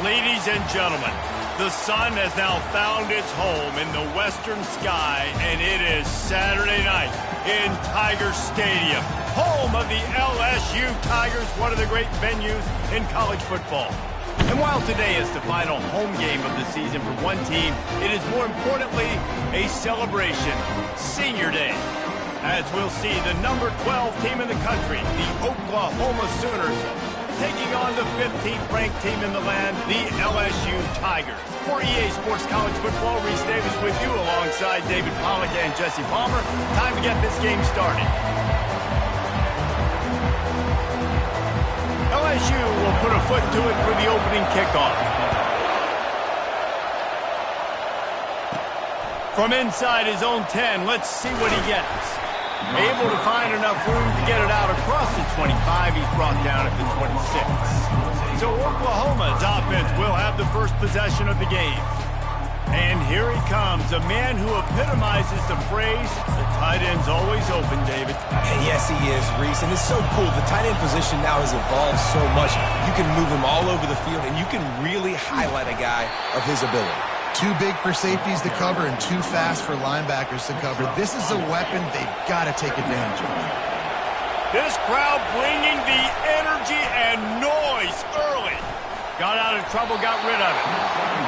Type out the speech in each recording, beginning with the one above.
Ladies and gentlemen, the sun has now found its home in the western sky, and it is Saturday night in Tiger Stadium, home of the LSU Tigers, one of the great venues in college football. And while today is the final home game of the season for one team, it is more importantly a celebration, Senior Day. As we'll see the number 12 team in the country, the Oklahoma Sooners, taking on the 15th ranked team in the land, the LSU Tigers. For EA Sports College Football, Reese Davis with you alongside David Pollack and Jesse Palmer. Time to get this game started. LSU will put a foot to it for the opening kickoff. From inside his own 10, let's see what he gets. Able to find enough room to get it out across the 25. He's brought down at the 26. So Oklahoma's offense will have the first possession of the game. And here he comes, a man who epitomizes the phrase, the tight end's always open, David. And yes, he is, Reese. And it's so cool. The tight end position now has evolved so much. You can move him all over the field, and you can really highlight a guy of his ability. Too big for safeties to cover and too fast for linebackers to cover. This is a weapon they've got to take advantage of. This crowd bringing the energy and noise early. Got out of trouble, got rid of it.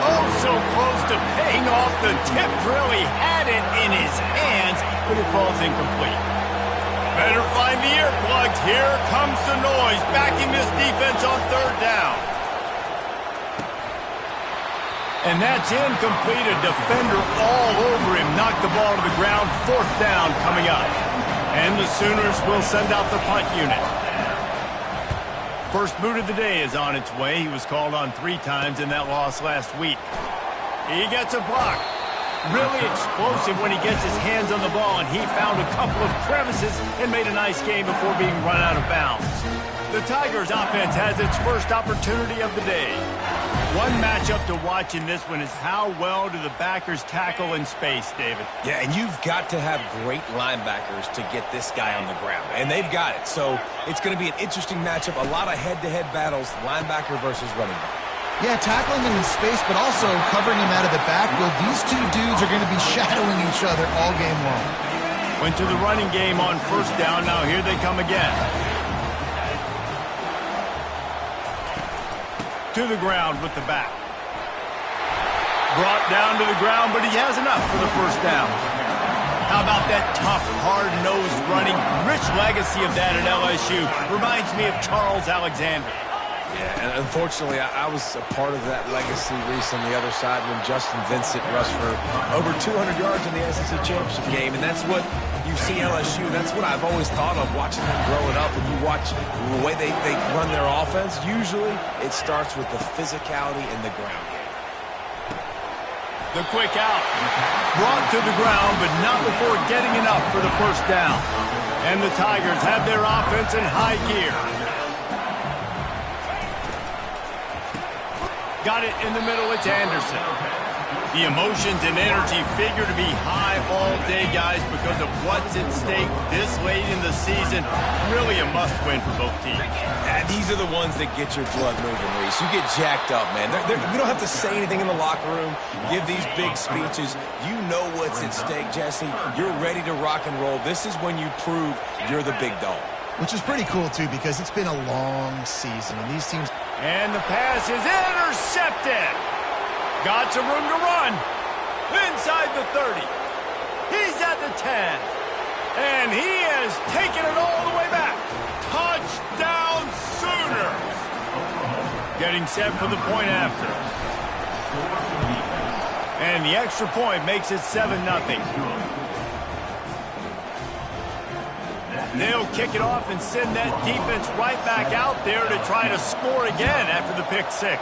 Oh, so close to paying off. The tip really had it in his hands, but it falls incomplete. Better find the earplugs. Here comes the noise, backing this defense on third down. And that's incomplete. A defender all over him. Knocked the ball to the ground. Fourth down coming up. And the Sooners will send out the punt unit. First boot of the day is on its way. He was called on 3 times in that loss last week. He gets a block. Really explosive when he gets his hands on the ball, and he found a couple of crevices and made a nice game before being run out of bounds. The Tigers offense has its first opportunity of the day. One matchup to watch in this one is how well do the backers tackle in space, David? Yeah, and you've got to have great linebackers to get this guy on the ground, and they've got it. So it's going to be an interesting matchup, a lot of head-to-head battles, linebacker versus running back. Yeah, tackling him in space, but also covering him out of the backfield. These two dudes are going to be shadowing each other all game long. Went to the running game on first down. Now here they come again. To the ground with the back. Brought down to the ground, but he has enough for the first down. How about that tough, hard-nosed running? Rich legacy of that at LSU. Reminds me of Charles Alexander. Yeah, and unfortunately, I was a part of that legacy, Reese, on the other side when Justin Vincent rushed for over 200 yards in the SEC Championship game, and that's what you see LSU. That's what I've always thought of watching them growing up. When you watch the way they run their offense, usually it starts with the physicality in the ground game. The quick out. Brought to the ground, but not before getting enough for the first down. And the Tigers have their offense in high gear. Got it in the middle, it's Anderson. The emotions and energy figure to be high all day, guys, because of what's at stake this late in the season. Really a must-win for both teams. Yeah, these are the ones that get your blood moving, Reese. You get jacked up, man. You don't have to say anything in the locker room, give these big speeches. You know what's at stake, Jesse. You're ready to rock and roll. This is when you prove you're the big dog. Which is pretty cool, too, because it's been a long season, and these teams... And the pass is intercepted. Got some room to run. Inside the 30. He's at the 10. And he has taken it all the way back. Touchdown Sooners. Getting set for the point after. And the extra point makes it 7-0. They'll kick it off and send that defense right back out there to try to score again after the pick 6.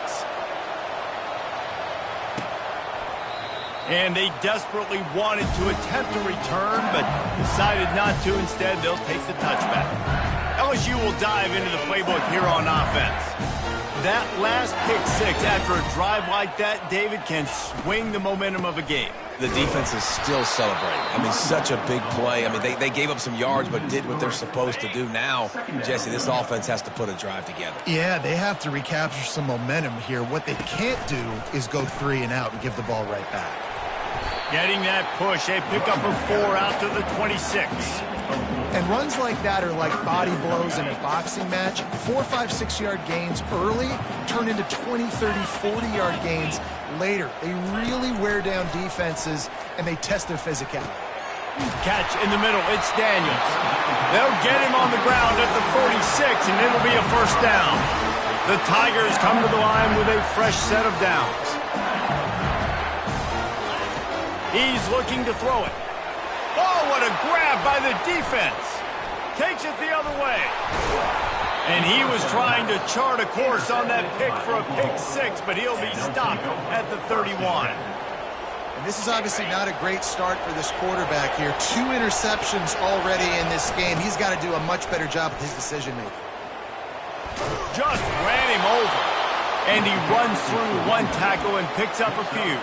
And they desperately wanted to attempt a return, but decided not to. Instead, they'll take the touchback. LSU will dive into the playbook here on offense. That last pick six after a drive like that, David, can swing the momentum of a game. The defense is still celebrating. I mean, such a big play. I mean, they gave up some yards but did what they're supposed to do. Now, Jesse, this offense has to put a drive together. Yeah, they have to recapture some momentum here. What they can't do is go 3 and out and give the ball right back. Getting that push, a pickup of 4 out to the 26. And runs like that are like body blows in a boxing match. 4, 5, 6-yard gains early turn into 20, 30, 40-yard gains later. They really wear down defenses, and they test their physicality. Catch in the middle. It's Daniels. They'll get him on the ground at the 46, and it'll be a first down. The Tigers come to the line with a fresh set of downs. He's looking to throw it. Oh, what a grab by the defense. Takes it the other way. And he was trying to chart a course on that pick for a pick six, but he'll be stopped at the 31. And this is obviously not a great start for this quarterback here. 2 interceptions already in this game. He's got to do a much better job with his decision-making. Just ran him over. And he runs through 1 tackle and picks up a few.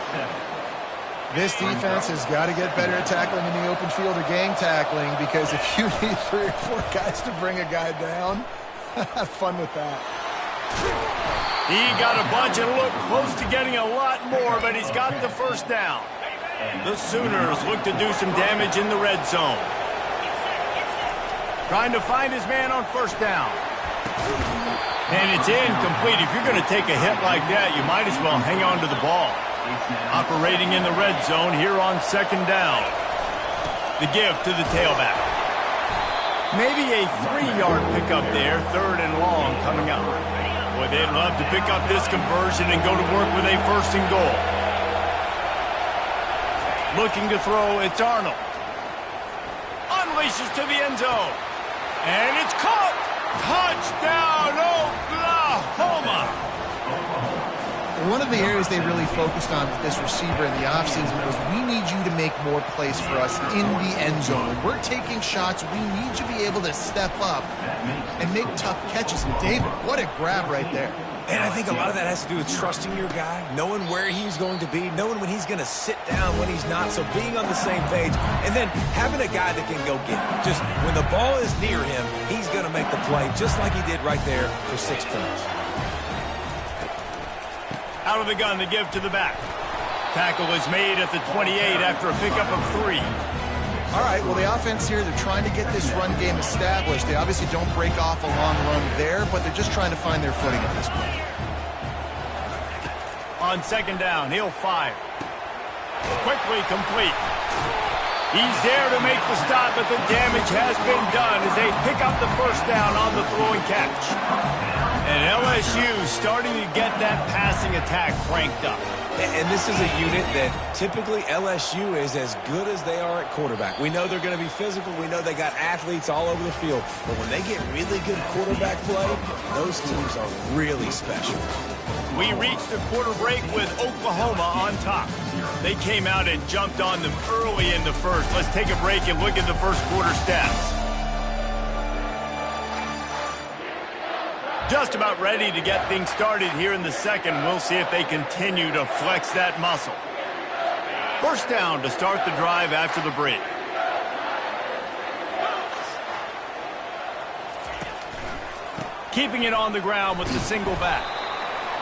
This defense has got to get better at tackling in the open field or gang tackling, because if you need 3 or 4 guys to bring a guy down, have fun with that. He got a bunch and looked close to getting a lot more, but he's got the first down. The Sooners look to do some damage in the red zone. Trying to find his man on first down. And it's incomplete. If you're going to take a hit like that, you might as well hang on to the ball. Operating in the red zone here on second down. The give to the tailback. Maybe a 3-yard pickup there, 3rd and long coming up. Boy, they'd love to pick up this conversion and go to work with a 1st and goal. Looking to throw, it's Arnold. Unleashes to the end zone. And it's caught! Touchdown, Oklahoma! One of the areas they really focused on with this receiver in the offseason was, we need you to make more plays for us in the end zone. When we're taking shots, we need you to be able to step up and make tough catches. And David, what a grab right there. And I think a lot of that has to do with trusting your guy, knowing where he's going to be, knowing when he's going to sit down, when he's not, so being on the same page, and then having a guy that can go get it. Just when the ball is near him, he's going to make the play, just like he did right there for 6 points. Out of the gun, the give to the back. Tackle is made at the 28 after a pickup of 3. All right, well, the offense here, they're trying to get this run game established. They obviously don't break off a long run there, but they're just trying to find their footing at this point. On second down, he'll fire. Quickly complete. He's there to make the stop, but the damage has been done as they pick up the first down on the throwing catch. And LSU starting to get that passing attack cranked up. And this is a unit that typically LSU is as good as they are at quarterback. We know they're going to be physical. We know they got athletes all over the field. But when they get really good quarterback play, those teams are really special. We reached the quarter break with Oklahoma on top. They came out and jumped on them early in the first. Let's take a break and look at the first quarter stats. Just about ready to get things started here in the second. We'll see if they continue to flex that muscle. First down to start the drive after the break. Keeping it on the ground with the single back.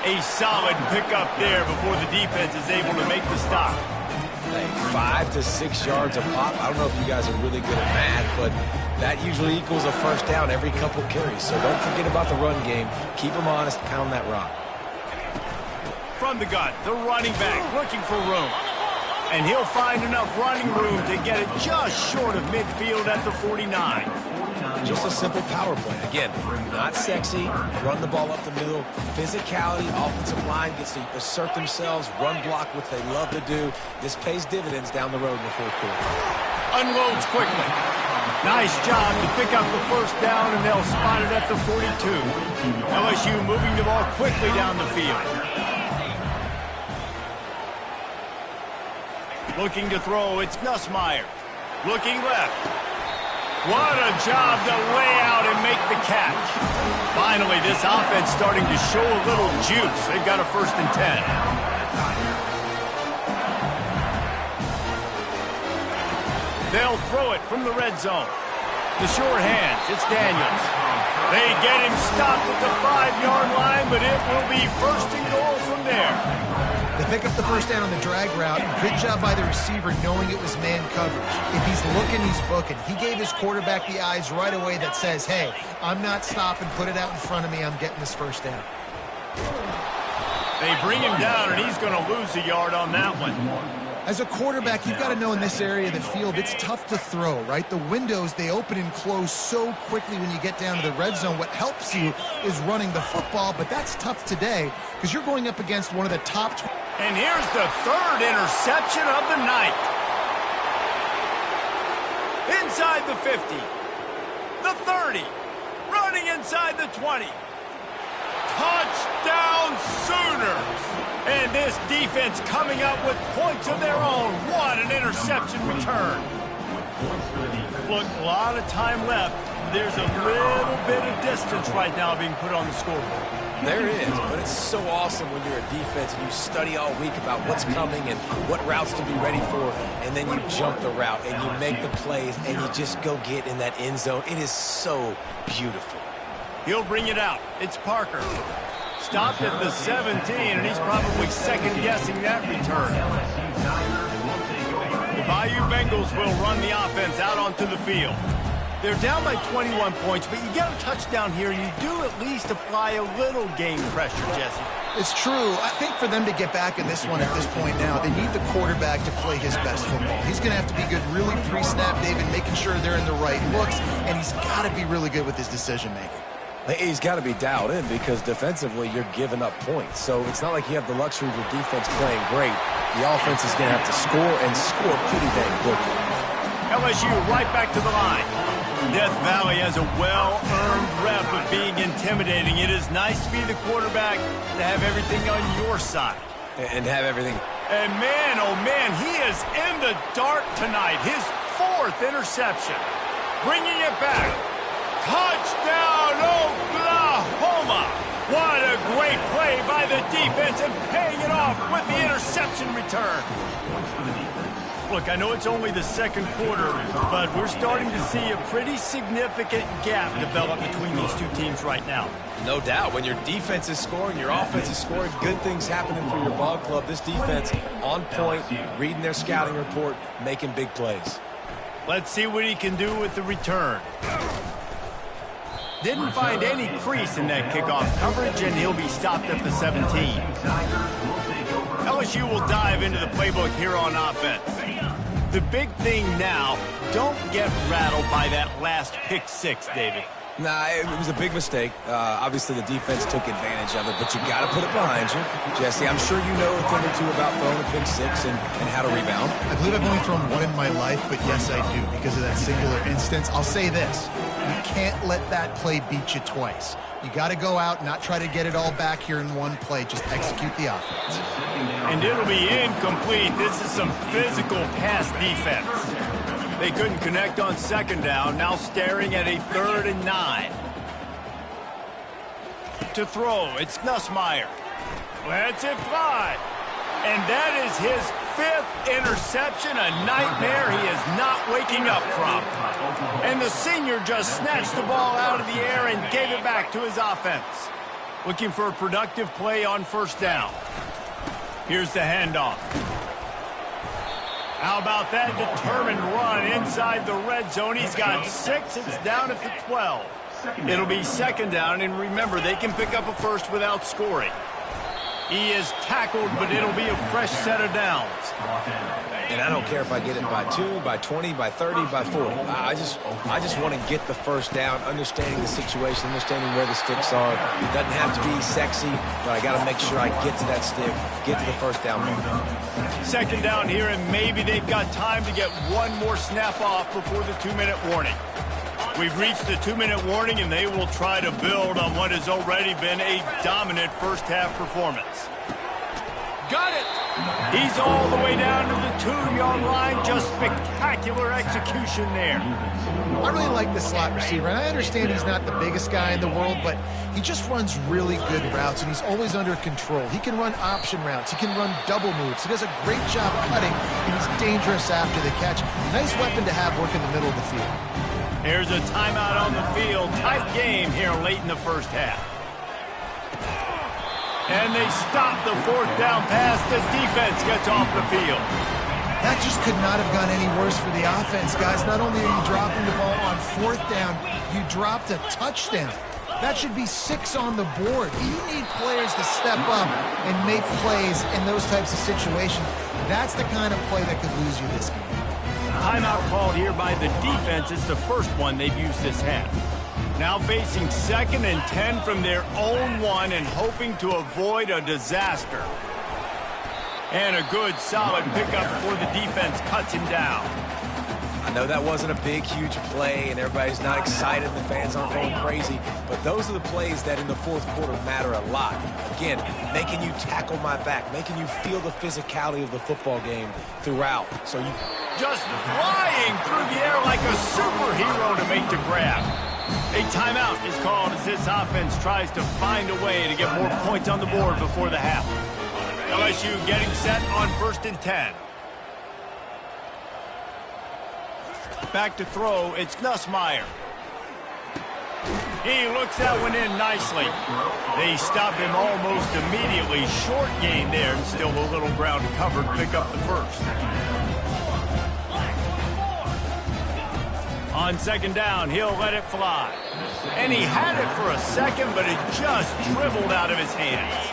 A solid pickup there before the defense is able to make the stop. 5 to 6 yards a pop. I don't know if you guys are really good at math, but that usually equals a first down every couple carries. So don't forget about the run game. Keep them honest. Pound that rock. From the gun, the running back looking for room. And he'll find enough running room to get it just short of midfield at the 49. Just a simple power play. Again, not sexy. Run the ball up the middle. Physicality. Offensive line gets to assert themselves. Run block, which they love to do. This pays dividends down the road in the fourth quarter. Unloads quickly. Nice job to pick up the first down, and they'll spot it at the 42. LSU moving the ball quickly down the field. Looking to throw, it's Nussmeier. Looking left. What a job to lay out and make the catch. Finally, this offense starting to show a little juice. They've got a 1st and 10. They'll throw it from the red zone. The short hands, it's Daniels. They get him stopped at the 5-yard line, but it will be 1st and goal from there. They pick up the first down on the drag route. Good job by the receiver knowing it was man coverage. If he's looking, he's booking. He gave his quarterback the eyes right away that says, hey, I'm not stopping. Put it out in front of me. I'm getting this first down. They bring him down, and he's going to lose a yard on that one. As a quarterback, you've got to know in this area of the field, it's tough to throw, right? The windows, they open and close so quickly when you get down to the red zone. What helps you is running the football, but that's tough today because you're going up against one of the top. And here's the 3rd interception of the night. Inside the 50, the 30, running inside the 20. Touchdown Sooners! And this defense coming up with points of their own. What an interception return. Look, a lot of time left. There's a little bit of distance right now being put on the scoreboard. There is, but it's so awesome when you're a defense and you study all week about what's coming and what routes to be ready for, and then you jump the route and you make the plays and you just go get in that end zone. It is so beautiful. He'll bring it out. It's Parker. Stopped at the 17, and he's probably second-guessing that return. The Bayou Bengals will run the offense out onto the field. They're down by 21 points, but you get a touchdown here, and you do at least apply a little game pressure, Jesse. It's true. I think for them to get back in this one at this point now, they need the quarterback to play his best football. He's going to have to be good really pre-snap, David, making sure they're in the right looks, and he's got to be really good with his decision-making. He's got to be dialed in because defensively you're giving up points. So it's not like you have the luxury of your defense playing great. The offense is going to have to score and score pretty dang quickly. LSU right back to the line. Death Valley has a well-earned rep of being intimidating. It is nice to be the quarterback, to have everything on your side. And have everything. And man, oh man, he is in the dark tonight. His 4th interception. Bringing it back. Touchdown, Oklahoma! What a great play by the defense and paying it off with the interception return. Look, I know it's only the 2nd quarter, but we're starting to see a pretty significant gap develop between these two teams right now. No doubt. When your defense is scoring, your offense is scoring, good things happening for your ball club. This defense on point, reading their scouting report, making big plays. Let's see what he can do with the return. Didn't find any crease in that kickoff coverage, and he'll be stopped at the 17. LSU will dive into the playbook here on offense. The big thing now, don't get rattled by that last pick 6, David. Nah, it was a big mistake. Obviously, the defense took advantage of it, but you got to put it behind you. Jesse, I'm sure you know a thing or two about throwing a pick 6 and how to rebound. I believe I've only thrown one in my life, but yes, I do because of that singular instance. I'll say this. You can't let that play beat you twice. You got to go out, not try to get it all back here in one play. Just execute the offense. And it'll be incomplete. This is some physical pass defense. They couldn't connect on 2nd down. Now staring at a 3rd and 9. To throw, it's Nussmeier. Lets it fly. And that is his 5th interception, a nightmare he is not waking up from. And the senior just snatched the ball out of the air and gave it back to his offense. Looking for a productive play on 1st down. Here's the handoff. How about that determined run inside the red zone? He's got 6. It's down at the 12. It'll be 2nd down, and remember, they can pick up a first without scoring. He is tackled, but it'll be a fresh set of downs. And I don't care if I get it by 2, by 20, by 30, by 40. I just want to get the first down, understanding the situation, understanding where the sticks are. It doesn't have to be sexy, but I got to make sure I get to that stick, get to the first down. 2nd down here, and maybe they've got time to get one more snap off before the 2-minute warning. We've reached the 2-minute warning, and they will try to build on what has already been a dominant first-half performance. Got it! He's all the way down to the 2-yard line. Just spectacular execution there. I really like the slot receiver, and I understand he's not the biggest guy in the world, but he just runs really good routes, and he's always under control. He can run option routes. He can run double moves. He does a great job cutting, and he's dangerous after the catch. Nice weapon to have work in the middle of the field. Here's a timeout on the field. Tight game here late in the first half. And they stop the 4th down pass. The defense gets off the field. That just could not have gone any worse for the offense, guys. Not only are you dropping the ball on 4th down, you dropped a touchdown. That should be 6 on the board. You need players to step up and make plays in those types of situations. That's the kind of play that could lose you this game. Timeout called here by the defense. It's the first one they've used this half. Now facing 2nd and 10 from their own 1 and hoping to avoid a disaster. And a good, solid pickup before the defense cuts him down. I know that wasn't a big, huge play, and everybody's not excited. The fans aren't going crazy. But those are the plays that in the 4th quarter matter a lot. Again, making you tackle my back, making you feel the physicality of the football game throughout. So you just flying through the air like a superhero to make the grab. A timeout is called as this offense tries to find a way to get more points on the board before the half. LSU getting set on 1st and 10. Back to throw, it's Nussmeier. He looks that one in nicely. They stop him almost immediately. Short gain there, and still a little ground covered. Pick up the first. On 2nd down, he'll let it fly. And he had it for a second, but it just dribbled out of his hands.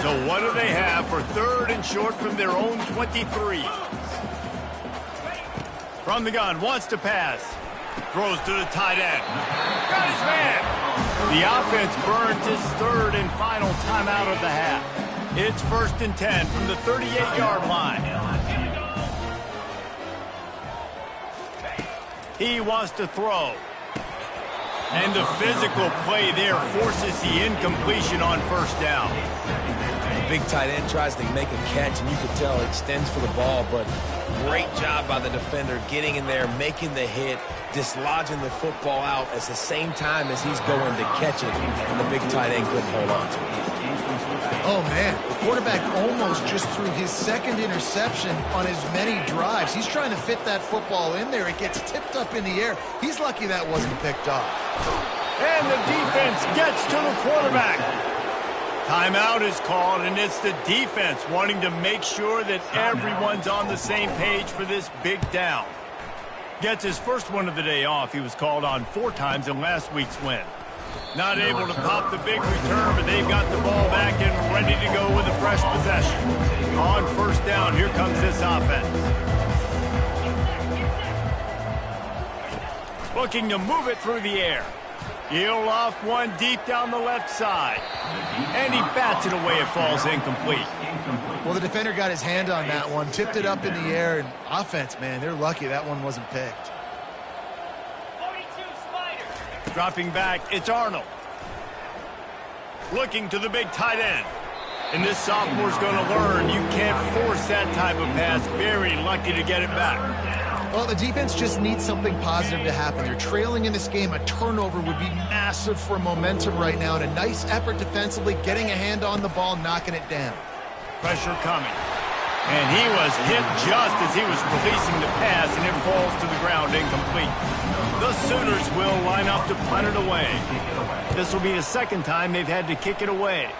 So what do they have for 3rd and short from their own 23? From the gun, wants to pass. Throws to the tight end. Got his man. The offense burns his 3rd and final timeout of the half. It's 1st and 10 from the 38-yard line. He wants to throw. And the physical play there forces the incompletion on 1st down. The big tight end tries to make a catch, and you can tell it extends for the ball, but great job by the defender getting in there, making the hit, dislodging the football out at the same time as he's going to catch it, and the big tight end couldn't hold on to it. Oh, man, the quarterback almost just threw his 2nd interception on as many drives. He's trying to fit that football in there. It gets tipped up in the air. He's lucky that wasn't picked off. And the defense gets to the quarterback. Timeout is called, and it's the defense wanting to make sure that everyone's on the same page for this big down. Gets his first one of the day off. He was called on 4 times in last week's win. Not able to pop the big return, but they've got the ball back and ready to go with a fresh possession. On 1st down, here comes this offense. Looking to move it through the air. He'll loft one deep down the left side. And he bats it away. It falls incomplete. Well, the defender got his hand on that one, tipped it up in the air, and offense, man, they're lucky that one wasn't picked. Dropping back, it's Arnold. Looking to the big tight end. And this sophomore's going to learn you can't force that type of pass. Very lucky to get it back. Well, the defense just needs something positive to happen. They're trailing in this game. A turnover would be massive for momentum right now. And a nice effort defensively, getting a hand on the ball, knocking it down. Pressure coming. And he was hit just as he was releasing the pass, and it falls to the ground incomplete. The Sooners will line up to punt it away. This will be the 2nd time they've had to kick it away.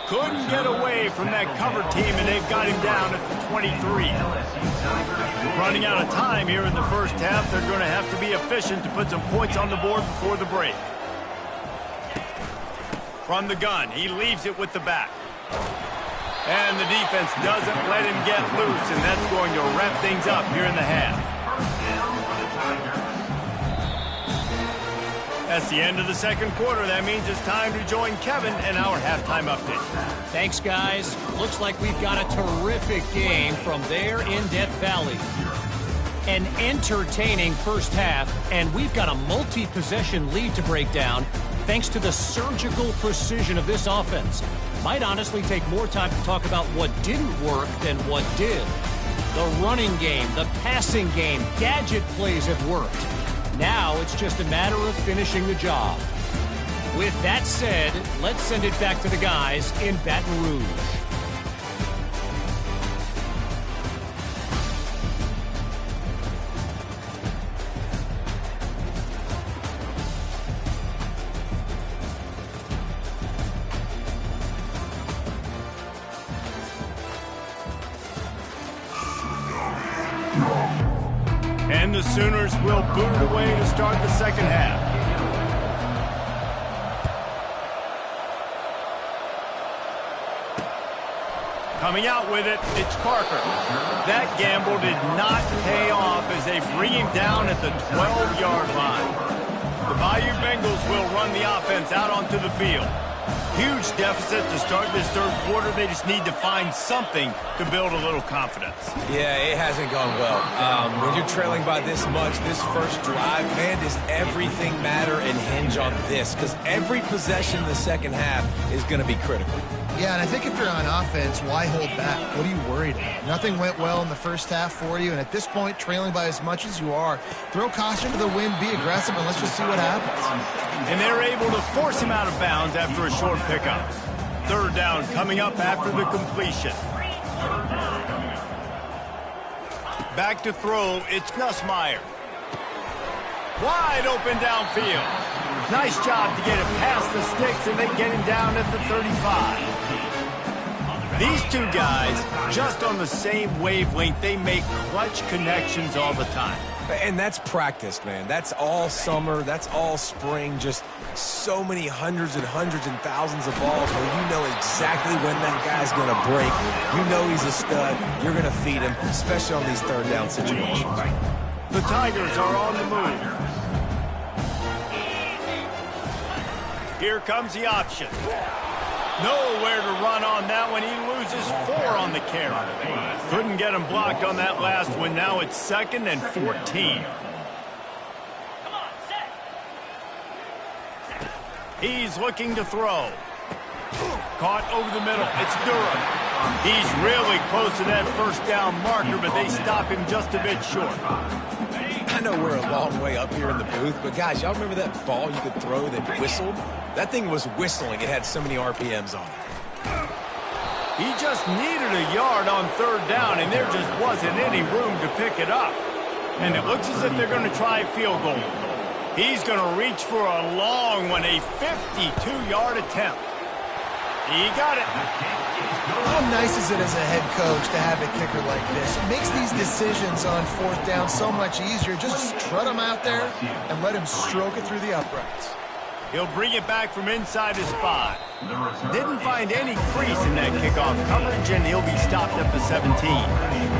Couldn't get away from that cover team, and they've got him down at the 23. Running out of time here in the first half. They're going to have to be efficient to put some points on the board before the break. From the gun, he leaves it with the back. And the defense doesn't let him get loose, and that's going to wrap things up here in the half. That's the end of the 2nd quarter. That means it's time to join Kevin and our halftime update. Thanks, guys. Looks like we've got a terrific game from there in Death Valley. An entertaining first half, and we've got a multi-possession lead to break down. thanks to the surgical precision of this offense. Might honestly take more time to talk about what didn't work than what did. The running game, the passing game, gadget plays have worked. Now it's just a matter of finishing the job. With that said, let's send it back to the guys in Baton Rouge. And the Sooners will boot it away to start the second half. Coming out with it, it's Parker. That gamble did not pay off as they bring him down at the 12-yard line. The Bayou Bengals will run the offense out onto the field. Huge deficit to start this third quarter. They just need to find something to build a little confidence. Yeah, it hasn't gone well. When you're trailing by this much, this first drive, man, does everything matter and hinge on this? Because every possession in the second half is going to be critical. Yeah, and I think if you're on offense, why hold back? What are you worried about? Nothing went well in the first half for you, and at this point, trailing by as much as you are, throw caution to the wind, be aggressive, and let's just see what happens. And they're able to force him out of bounds after a short pickup. Third down coming up after the completion. Back to throw, it's Nussmeier. Wide open downfield. Nice job to get it past the sticks, and they get him down at the 35. These two guys, just on the same wavelength, they make clutch connections all the time. And that's practice, man. That's all summer. That's all spring. Just so many hundreds and thousands of balls where you know exactly when that guy's going to break. You know he's a stud. You're going to feed him, especially on these third down situations. The Tigers are on the move. Here comes the option. Nowhere to run on that one. He loses 4 on the carry. Couldn't get him blocked on that last one. Now it's 2nd and 14. He's looking to throw. Caught over the middle. It's Durham. He's really close to that first down marker, but they stop him just a bit short. I know we're a long way up here in the booth, but guys, y'all remember that ball you could throw that whistled? That thing was whistling. It had so many RPMs on it. He just needed a yard on third down, and there just wasn't any room to pick it up. And it looks as if they're going to try a field goal. He's going to reach for a long one, a 52-yard attempt. He got it. How nice is it as a head coach to have a kicker like this? It makes these decisions on fourth down so much easier. Just trot him out there and let him stroke it through the uprights. He'll bring it back from inside his 5. Didn't find any crease in that kickoff coverage, and he'll be stopped at the 17.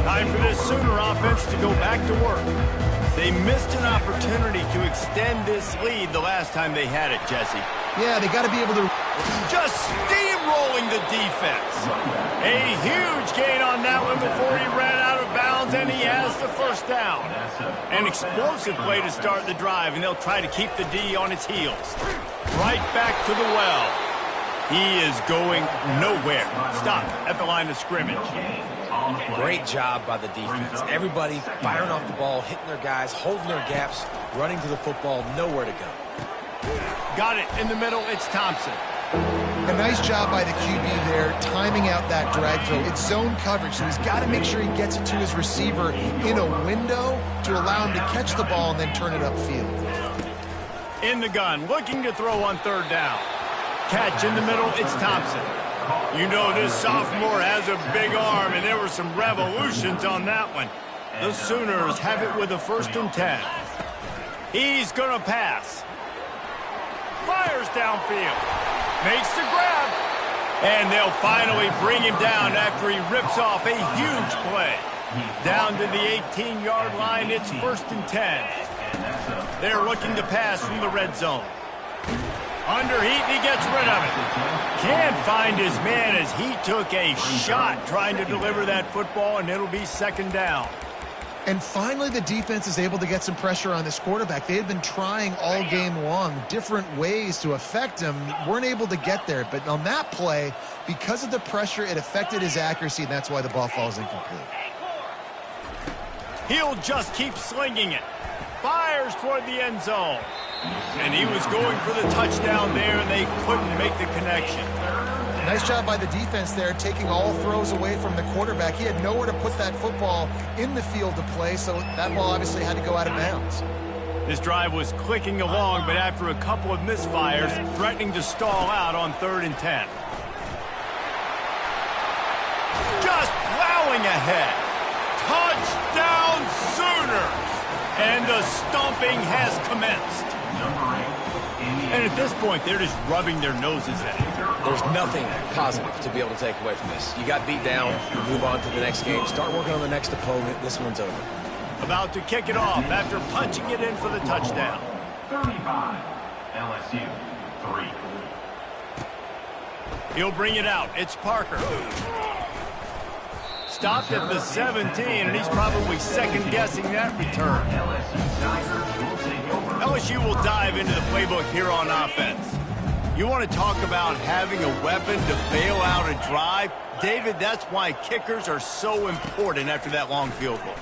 Time for this Sooner offense to go back to work. They missed an opportunity to extend this lead the last time they had it, Jesse. Yeah, they got to be able to... Just steamrolling the defense. A huge gain on that one before he ran out of bounds, and he has the first down. An explosive play to start the drive, and they'll try to keep the D on its heels. Right back to the well. He is going nowhere. Stop at the line of scrimmage. Great job by the defense. Everybody firing off the ball, hitting their guys, holding their gaps, running to the football, nowhere to go. Got it in the middle. It's Thompson. A nice job by the QB there, timing out that drag throw. It's zone coverage, so he's got to make sure he gets it to his receiver in a window to allow him to catch the ball and then turn it upfield. In the gun, looking to throw on third down. Catch in the middle. It's Thompson. You know this sophomore has a big arm, and there were some revolutions on that one. The Sooners have it with a 1st and 10. He's going to pass. Fires downfield. Makes the grab. And they'll finally bring him down after he rips off a huge play. Down to the 18-yard line, it's 1st and 10. They're looking to pass from the red zone. Under heat, and he gets rid of it. Can't find his man as he took a shot trying to deliver that football, and it'll be 2nd down. And finally, the defense is able to get some pressure on this quarterback. They had been trying all game long, different ways to affect him, weren't able to get there. But on that play, because of the pressure, it affected his accuracy, and that's why the ball falls incomplete. He'll just keep slinging it. Fires toward the end zone. And he was going for the touchdown there, and they couldn't make the connection. Nice job by the defense there, taking all throws away from the quarterback. He had nowhere to put that football in the field to play, so that ball obviously had to go out of bounds. This drive was clicking along, but after a couple of misfires, threatening to stall out on 3rd and 10. Just plowing ahead. Touchdown Sooners! And the stomping has commenced. And at this point, they're just rubbing their noses at it. There's nothing positive to be able to take away from this. You got beat down, you move on to the next game, start working on the next opponent. This one's over. About to kick it off after punching it in for the touchdown. 35, LSU, 3. He'll bring it out. It's Parker. Stopped at the 17, and he's probably second-guessing that return. LSU will dive into the playbook here on offense. You want to talk about having a weapon to bail out a drive? David, that's why kickers are so important after that long field goal.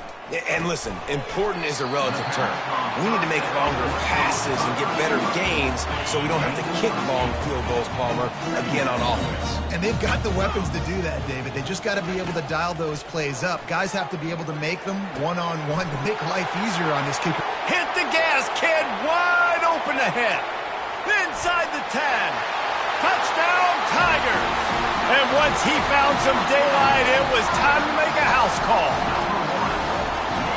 And listen, important is a relative term. We need to make longer passes and get better gains so we don't have to kick long field goals, Palmer, again on offense. And they've got the weapons to do that, David. They just got to be able to dial those plays up. Guys have to be able to make them one-on-one to make life easier on this kicker. Hit the gas, kid. Wide open ahead. Inside the 10. Touchdown, Tigers. And once he found some daylight, it was time to make a house call.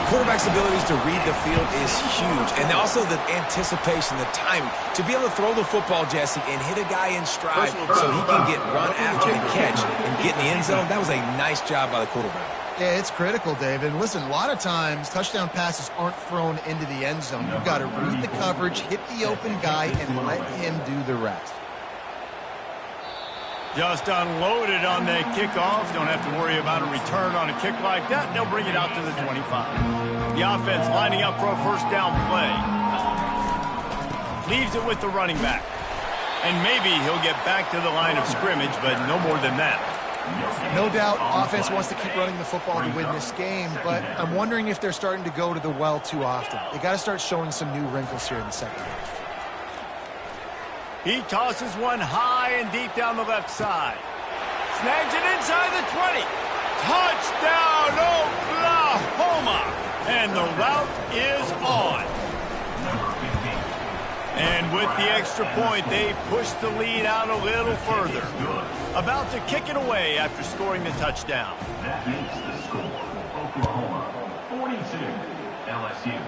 Quarterback's abilities to read the field is huge, and also the anticipation, the timing. To be able to throw the football, Jesse, and hit a guy in stride so he can get run after the catch and get in the end zone, that was a nice job by the quarterback. Yeah, it's critical, David. And listen, a lot of times touchdown passes aren't thrown into the end zone. You've got to read the coverage, hit the open guy, and let him do the rest. Just unloaded on that kickoff. Don't have to worry about a return on a kick like that. They'll bring it out to the 25. The offense lining up for a first down play. Leaves it with the running back. And maybe he'll get back to the line of scrimmage, but no more than that. No doubt offense wants to keep running the football to win this game, but I'm wondering if they're starting to go to the well too often. They got to start showing some new wrinkles here in the second half. He tosses one high and deep down the left side. Snags it inside the 20. Touchdown, Oklahoma! And the route is on. And with the extra point, they push the lead out a little further. About to kick it away after scoring the touchdown. That makes the score. Oklahoma, 42, LSU,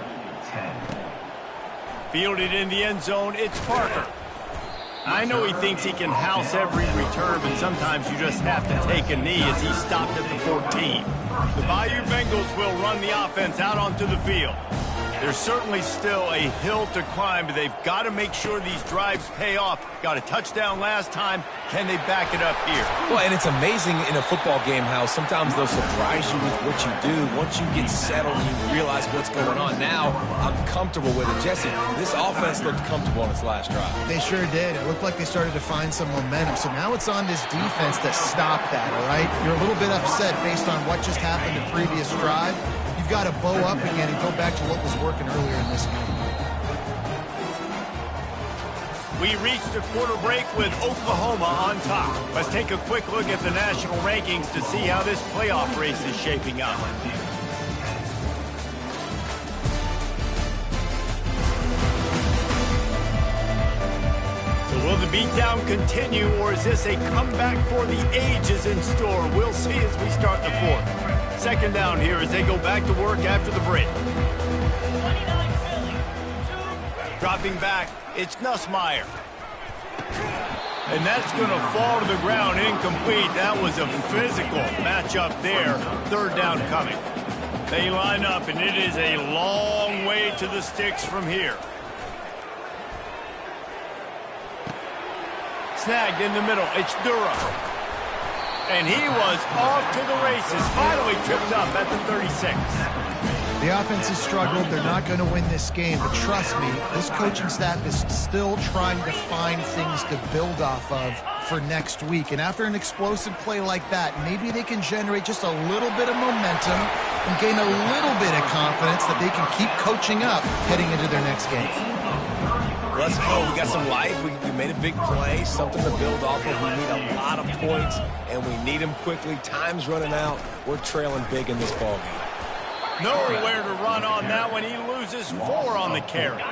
10. Fielded in the end zone, it's Parker. I know he thinks he can house every return, but sometimes you just have to take a knee as he stopped at the 14. The Bayou Bengals will run the offense out onto the field. There's certainly still a hill to climb, but they've got to make sure these drives pay off. Got a touchdown last time. Can they back it up here? Well, and it's amazing in a football game how sometimes they'll surprise you with what you do. Once you get settled and you realize what's going on now, I'm comfortable with it. Jesse, this offense looked comfortable on its last drive. They sure did. It looked like they started to find some momentum. So now it's on this defense to stop that, all right? You're a little bit upset based on what just happened the previous drive. You've got to bow up again and go back to what was working earlier in this game. We reached a quarter break with Oklahoma on top. Let's take a quick look at the national rankings to see how this playoff race is shaping up. So will the beatdown continue, or is this a comeback for the ages in store? We'll see as we start the fourth. Second down here as they go back to work after the break. Dropping back, it's Nussmeier. And that's going to fall to the ground incomplete. That was a physical matchup there. Third down coming. They line up, and it is a long way to the sticks from here. Snagged in the middle. It's Durham. And he was off to the races. Finally tripped up at the 36. The offense has struggled. They're not going to win this game. But trust me, this coaching staff is still trying to find things to build off of for next week. And after an explosive play like that, maybe they can generate just a little bit of momentum and gain a little bit of confidence that they can keep coaching up heading into their next game. Let's go. We got some life. We made a big play, something to build off of. We need a lot of points, and we need them quickly. Time's running out. We're trailing big in this ballgame. Nowhere to run on that one. He loses 4 on the carry.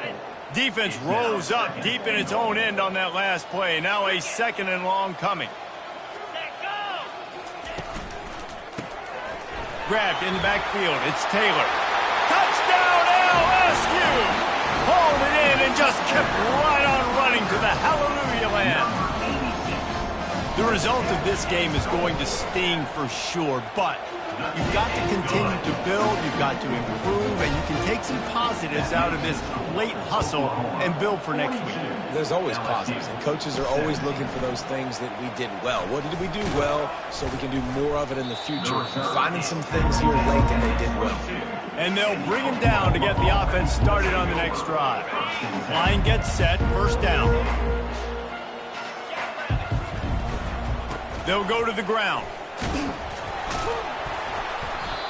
Defense rose up deep in its own end on that last play. Now a 2nd and long coming. Grabbed in the backfield. It's Taylor. Touchdown LSU! Hauled it in and just kept right on running to the hallelujah land. The result of this game is going to sting for sure, but you've got to continue to build, you've got to improve, and you can take some positives out of this late hustle and build for next week. There's always positives, and coaches are always looking for those things that we did well. What did we do well so we can do more of it in the future? Finding some things here late that they did well. And they'll bring him down to get the offense started on the next drive. Line gets set, 1st down. They'll go to the ground.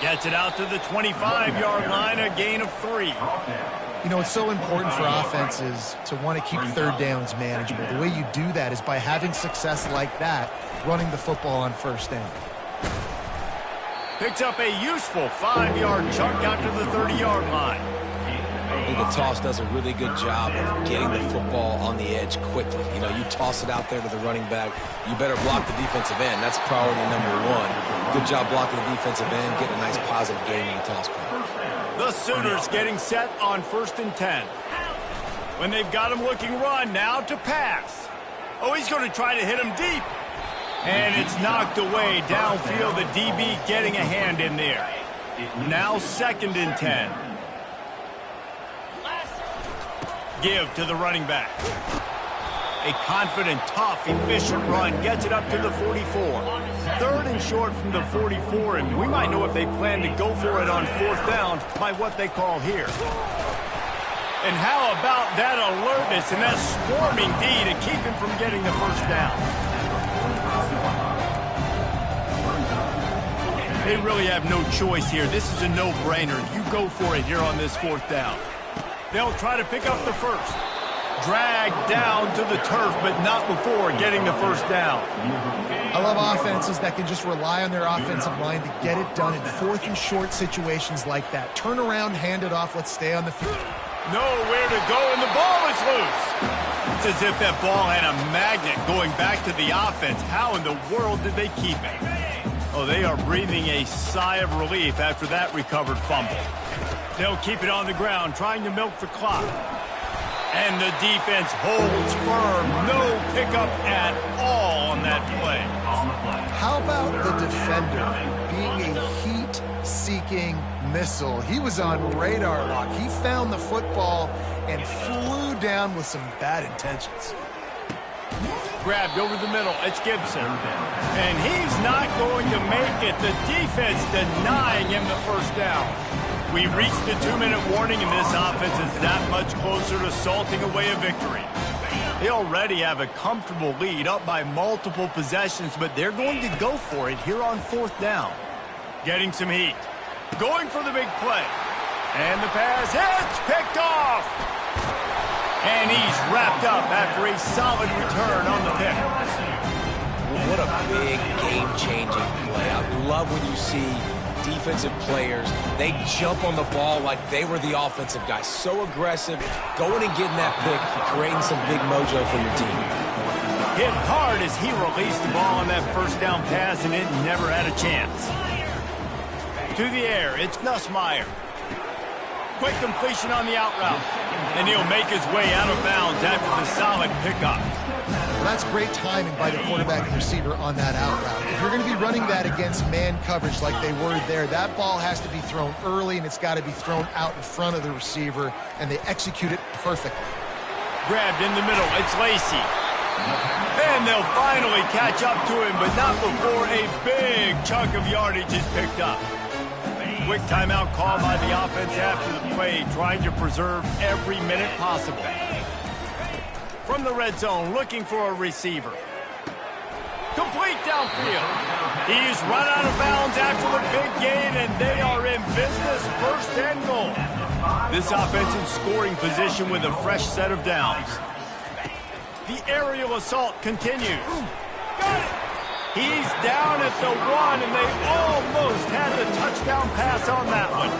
Gets it out to the 25-yard line, a gain of 3. You know, it's so important for offenses to want to keep 3rd downs manageable. The way you do that is by having success like that, running the football on 1st down. Picks up a useful 5-yard chunk out to the 30-yard line. I think the toss does a really good job of getting the football on the edge quickly. You know, you toss it out there to the running back, you better block the defensive end. That's priority number 1. Good job blocking the defensive end, getting a nice positive gain in the toss play. The Sooners getting set on 1st and 10. When they've got him looking run, now to pass. Oh, he's going to try to hit him deep. And it's knocked away downfield. The DB getting a hand in there. Now 2nd and 10. Give to the running back. A confident, tough, efficient run gets it up to the 44. 3rd and short from the 44, and we might know if they plan to go for it on 4th down by what they call here. And how about that alertness and that swarming D to keep him from getting the 1st down? They really have no choice here. This is a no-brainer. You go for it here on this 4th down. They'll try to pick up the 1st. Dragged down to the turf, but not before getting the 1st down. I love offenses that can just rely on their offensive line to get it done in 4th and short situations like that. Turn around, hand it off, let's stay on the field. Nowhere to go, and the ball is loose. It's as if that ball had a magnet going back to the offense. How in the world did they keep it? Oh, they are breathing a sigh of relief after that recovered fumble. They'll keep it on the ground, trying to milk the clock. And the defense holds firm. No pickup at all on that play. How about the defender being a heat-seeking missile? He was on radar lock. He found the football and flew down with some bad intentions. Grabbed over the middle. It's Gibson. And he's not going to make it. The defense denying him the 1st down. We've reached the 2-minute warning, and this offense is that much closer to salting away a victory. They already have a comfortable lead, up by multiple possessions, but they're going to go for it here on 4th down. Getting some heat. Going for the big play. And the pass hits, picked off. And he's wrapped up after a solid return on the pick. What a big game-changing play. I love when you see defensive players, they jump on the ball like they were the offensive guys. So aggressive, going and getting that pick, creating some big mojo for your team. Hit hard as he released the ball on that 1st down pass, and it never had a chance. To the air, it's Nussmeier. Quick completion on the out route. And he'll make his way out of bounds after the solid pickup. Well, that's great timing by the quarterback and receiver on that out route. If you're going to be running that against man coverage like they were there, that ball has to be thrown early, and it's got to be thrown out in front of the receiver, and they execute it perfectly. Grabbed in the middle. It's Lacey. And they'll finally catch up to him, but not before a big chunk of yardage is picked up. Quick timeout call by the offense after the play, trying to preserve every minute possible. From the red zone, looking for a receiver. Complete downfield. He's run out of bounds after the big gain, and they are in business, first and goal. This offense in scoring position with a fresh set of downs. The aerial assault continues. Got it. He's down at the 1, and they almost had the touchdown pass on that one.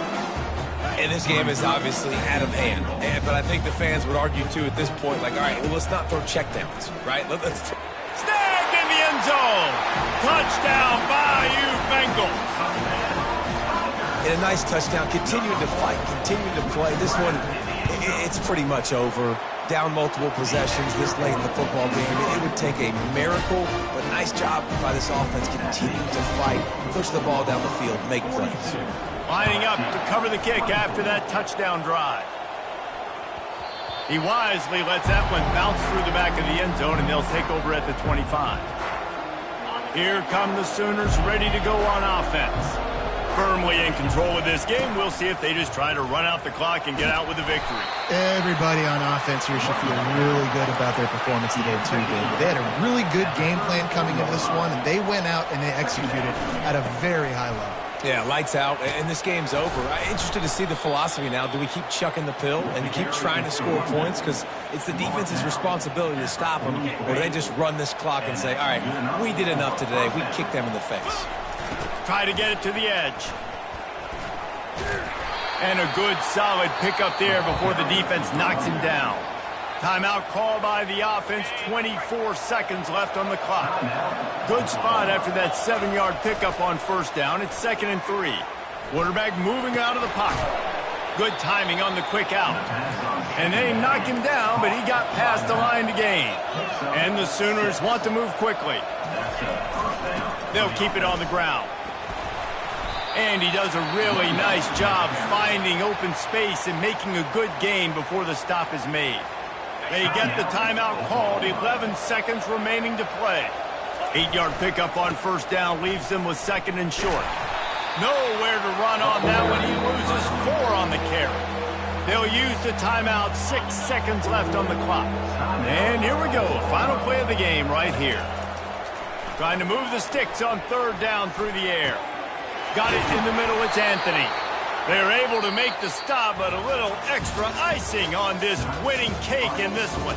And this game is obviously out of hand. But I think the fans would argue, too, at this point, like, all right, well, let's not throw checkdowns, right? Let's Snagged in the end zone. Touchdown, Bayou Bengals. And a nice touchdown. Continuing to fight, continuing to play. This one, it's pretty much over. Down multiple possessions this late in the football game. It would take a miracle, but nice job by this offense continuing to fight, push the ball down the field, make plays. Lining up to cover the kick after that touchdown drive. He wisely lets that one bounce through the back of the end zone, and they'll take over at the 25. Here come the Sooners ready to go on offense. Firmly in control of this game. We'll see if they just try to run out the clock and get out with a victory. Everybody on offense here should feel really good about their performance today, too, David. They had a really good game plan coming into this one, and they went out and they executed at a very high level. Yeah, lights out, and this game's over. I'm interested to see the philosophy now. Do we keep chucking the pill and keep trying to score points? Because it's the defense's responsibility to stop them. Or do they just run this clock and say, all right, we did enough today. We kicked them in the face. Try to get it to the edge. And a good, solid pickup there before the defense knocks him down. Timeout call by the offense, 24 seconds left on the clock. Good spot after that 7-yard pickup on first down. It's 2nd and 3. Quarterback moving out of the pocket. Good timing on the quick out. And they knock him down, but he got past the line to gain. And the Sooners want to move quickly. They'll keep it on the ground. And he does a really nice job finding open space and making a good gain before the stop is made. They get the timeout called, 11 seconds remaining to play. 8-yard pickup on first down leaves them with 2nd and short. Nowhere to run on that one. He loses 4 on the carry. They'll use the timeout, 6 seconds left on the clock. And here we go, final play of the game right here. Trying to move the sticks on 3rd down through the air. Got it in the middle, it's Anthony. They're able to make the stop, but a little extra icing on this winning cake in this one.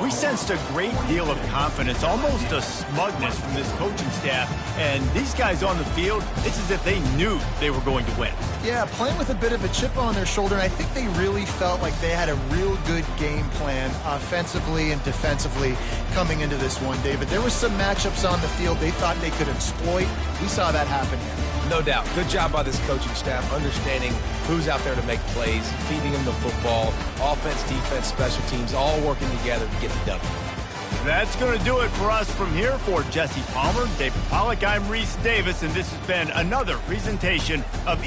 We sensed a great deal of confidence, almost a smugness from this coaching staff. And these guys on the field, it's as if they knew they were going to win. Yeah, playing with a bit of a chip on their shoulder, and I think they really felt like they had a real good game plan offensively and defensively coming into this one, David. There were some matchups on the field they thought they could exploit. We saw that happen here. No doubt. Good job by this coaching staff, understanding who's out there to make plays, feeding them the football, offense, defense, special teams, all working together to get the W. That's going to do it for us from here. For Jesse Palmer, David Pollack, I'm Reese Davis, and this has been another presentation of